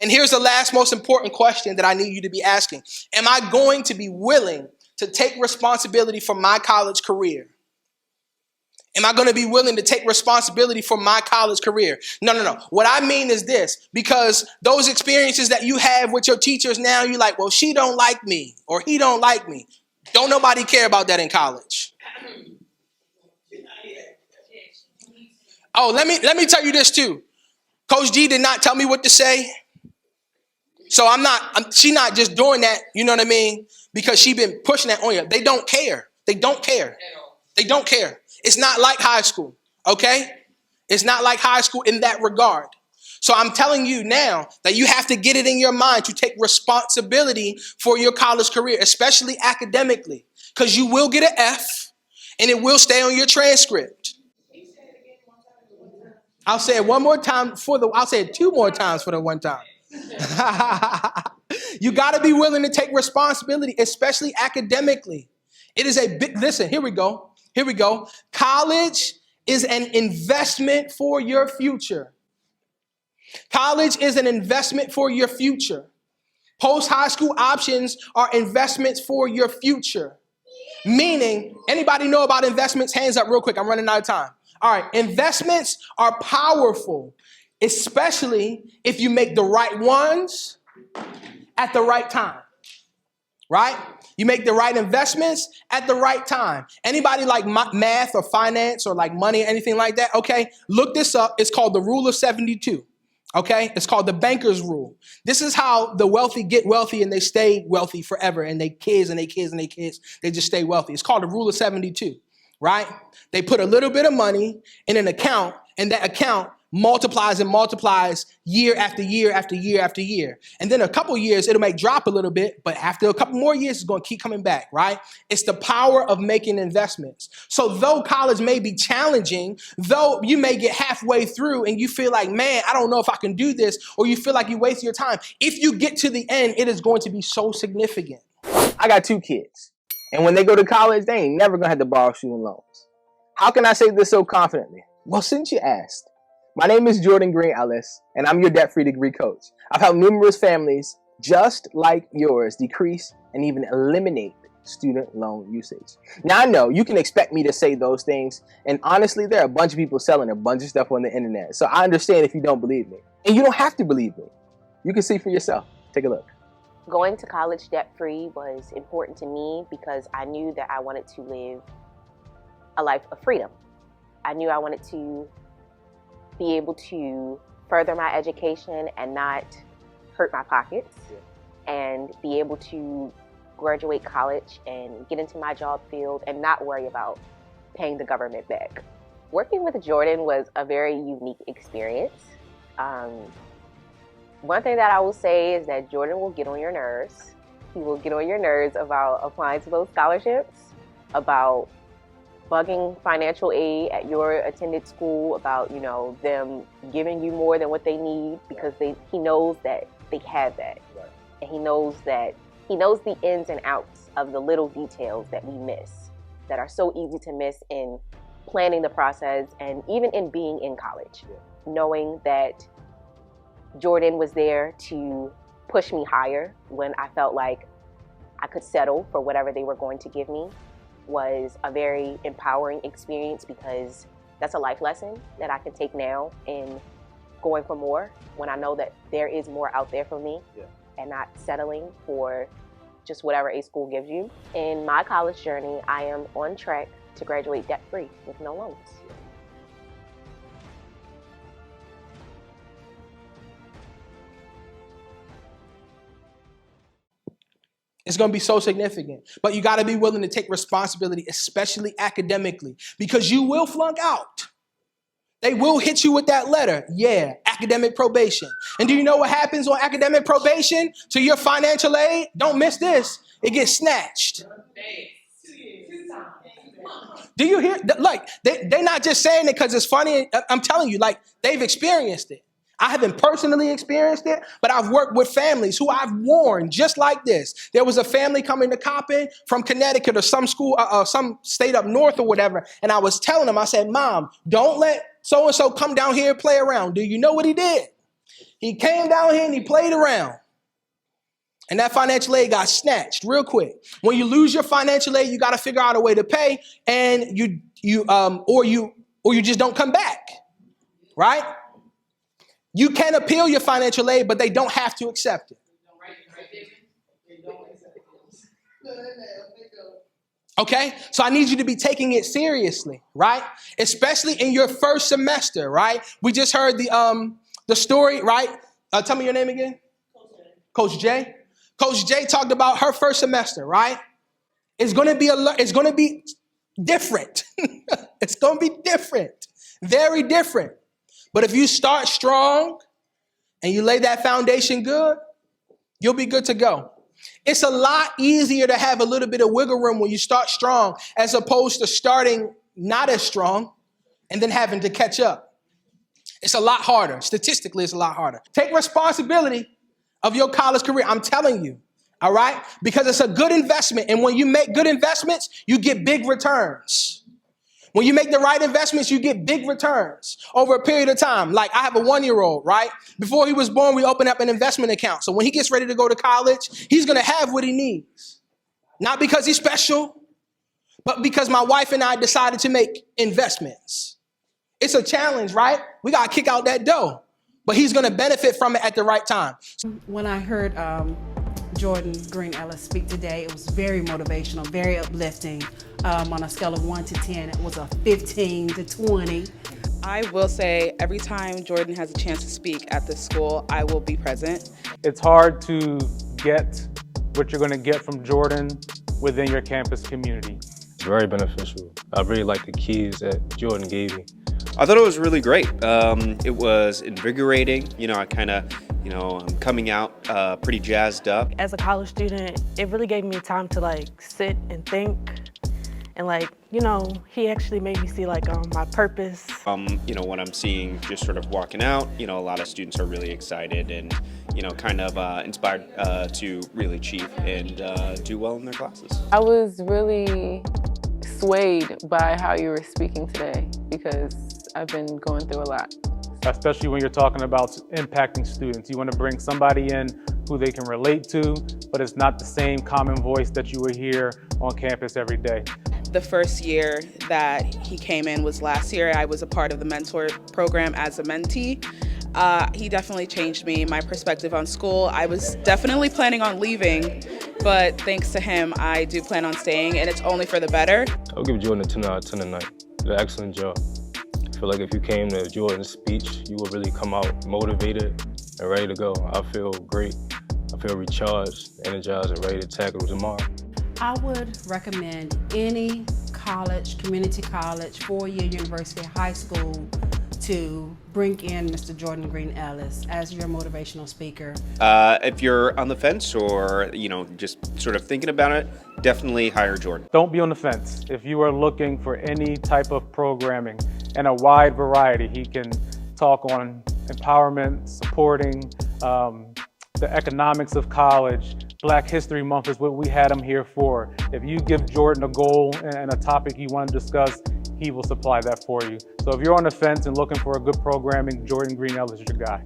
And here's the last most important question that I need you to be asking. Am I going to be willing to take responsibility for my college career? Am I going to be willing to take responsibility for my college career? No. What I mean is this, because those experiences that you have with your teachers now, you're like, well, she don't like me or he don't like me. Don't nobody care about that in college. Oh, let me tell you this too. Coach G did not tell me what to say. So she not just doing that, you know what I mean? Because she been pushing that on you. They don't care. They don't care. They don't care. It's not like high school, okay? It's not like high school in that regard. So I'm telling you now that you have to get it in your mind to take responsibility for your college career, especially academically, because you will get an F and it will stay on your transcript. I'll say it one more time I'll say it two more times for the one time. You got to be willing to take responsibility, especially academically. It is a big, listen, here we go. College is an investment for your future. College is an investment for your future. Post-high school options are investments for your future. Meaning, anybody know about investments? Hands up real quick. I'm running out of time. All right, investments are powerful, especially if you make the right ones at the right time, right? You make the right investments at the right time. Anybody like math or finance or like money or anything like that? Okay, look this up. It's called the rule of 72. Okay, it's called the banker's rule. This is how the wealthy get wealthy and they stay wealthy forever. And they kids, they just stay wealthy. It's called the rule of 72, right? They put a little bit of money in an account, and that account multiplies and multiplies year after year after year after year. And then a couple years, it'll may drop a little bit, but after a couple more years, it's going to keep coming back, right? It's the power of making investments. So though college may be challenging, though you may get halfway through and you feel like, man, I don't know if I can do this, or you feel like you waste your time, if you get to the end, it is going to be so significant. I got 2 kids, and when they go to college, they ain't never going to have to borrow student loans. How can I say this so confidently? Well, since you asked, my name is Jordan Green-Ellis, and I'm your debt-free degree coach. I've helped numerous families just like yours decrease and even eliminate student loan usage. Now, I know you can expect me to say those things, and honestly, there are a bunch of people selling a bunch of stuff on the internet, so I understand if you don't believe me. And you don't have to believe me. You can see for yourself. Take a look. Going to college debt-free was important to me because I knew that I wanted to live a life of freedom. I knew I wanted to be able to further my education and not hurt my pockets, and be able to graduate college and get into my job field and not worry about paying the government back. Working with Jordan was a very unique experience. One thing that I will say is that Jordan will get on your nerves. He will get on your nerves about applying to those scholarships, about bugging financial aid at your attended school, about, them giving you more than what they need, because he knows that they have that. Right. And he knows the ins and outs of the little details that we miss, that are so easy to miss in planning the process and even in being in college. Yeah. Knowing that Jordan was there to push me higher when I felt like I could settle for whatever they were going to give me was a very empowering experience, because that's a life lesson that I can take now in going for more, when I know that there is more out there for me. Yeah. And not settling for just whatever a school gives you. In my college journey, I am on track to graduate debt-free with no loans. It's going to be so significant. But you got to be willing to take responsibility, especially academically, because you will flunk out. They will hit you with that letter. Yeah, academic probation. And do you know what happens on academic probation to your financial aid? Don't miss this. It gets snatched. Do you hear? Like, they're not just saying it because it's funny. I'm telling you, like, they've experienced it. I haven't personally experienced it, but I've worked with families who I've warned just like this. There was a family coming to Coppin from Connecticut or some school, some state up north or whatever. And I was telling them, I said, Mom, don't let so-and-so come down here and play around. Do you know what he did? He came down here and he played around. And that financial aid got snatched real quick. When you lose your financial aid, you got to figure out a way to pay, and you just don't come back, right? You can appeal your financial aid, but they don't have to accept it. Okay, so I need you to be taking it seriously, right? Especially in your first semester, right? We just heard the story, right? Tell me your name again. Coach J. Coach J talked about her first semester, right? It's going to be different. It's going to be different, very different. But if you start strong and you lay that foundation good, you'll be good to go. It's a lot easier to have a little bit of wiggle room when you start strong as opposed to starting not as strong and then having to catch up. It's a lot harder. Statistically, it's a lot harder. Take responsibility of your college career. I'm telling you, all right? Because it's a good investment. And when you make good investments, you get big returns. When you make the right investments, you get big returns over a period of time. Like I have a 1-year-old, right? Before he was born, we opened up an investment account. So when he gets ready to go to college, he's going to have what he needs. Not because he's special, but because my wife and I decided to make investments. It's a challenge, right? We got to kick out that dough, but he's going to benefit from it at the right time. When I heard Jordan Green-Ellis speak today, it was very motivational, very uplifting. On a scale of 1 to 10, it was a 15 to 20. I will say every time Jordan has a chance to speak at this school, I will be present. It's hard to get what you're going to get from Jordan within your campus community. It's very beneficial. I really like the keys that Jordan gave me. I thought it was really great. It was invigorating. I'm coming out pretty jazzed up. As a college student, it really gave me time to sit and think. And he actually made me see my purpose. What I'm seeing just sort of walking out, a lot of students are really excited and, inspired to really achieve and do well in their classes. I was really swayed by how you were speaking today because I've been going through a lot. Especially when you're talking about impacting students. You want to bring somebody in who they can relate to, but it's not the same common voice that you would hear on campus every day. The first year that he came in was last year. I was a part of the mentor program as a mentee. He definitely changed me, my perspective on school. I was definitely planning on leaving, but thanks to him, I do plan on staying, and it's only for the better. I'll give Jordan a 10 out of 10 tonight. He did an excellent job. I feel like if you came to Jordan's speech, you would really come out motivated and ready to go. I feel great. I feel recharged, energized, and ready to tackle tomorrow. I would recommend any college, community college, 4-year university, high school to bring in Mr. Jordan Green-Ellis as your motivational speaker. If you're on the fence or, just sort of thinking about it, definitely hire Jordan. Don't be on the fence. If you are looking for any type of programming and a wide variety, he can talk on empowerment, supporting the economics of college. Black History Month is what we had him here for. If you give Jordan a goal and a topic you want to discuss, he will supply that for you. So if you're on the fence and looking for a good programming, Jordan Green-Ellis is your guy.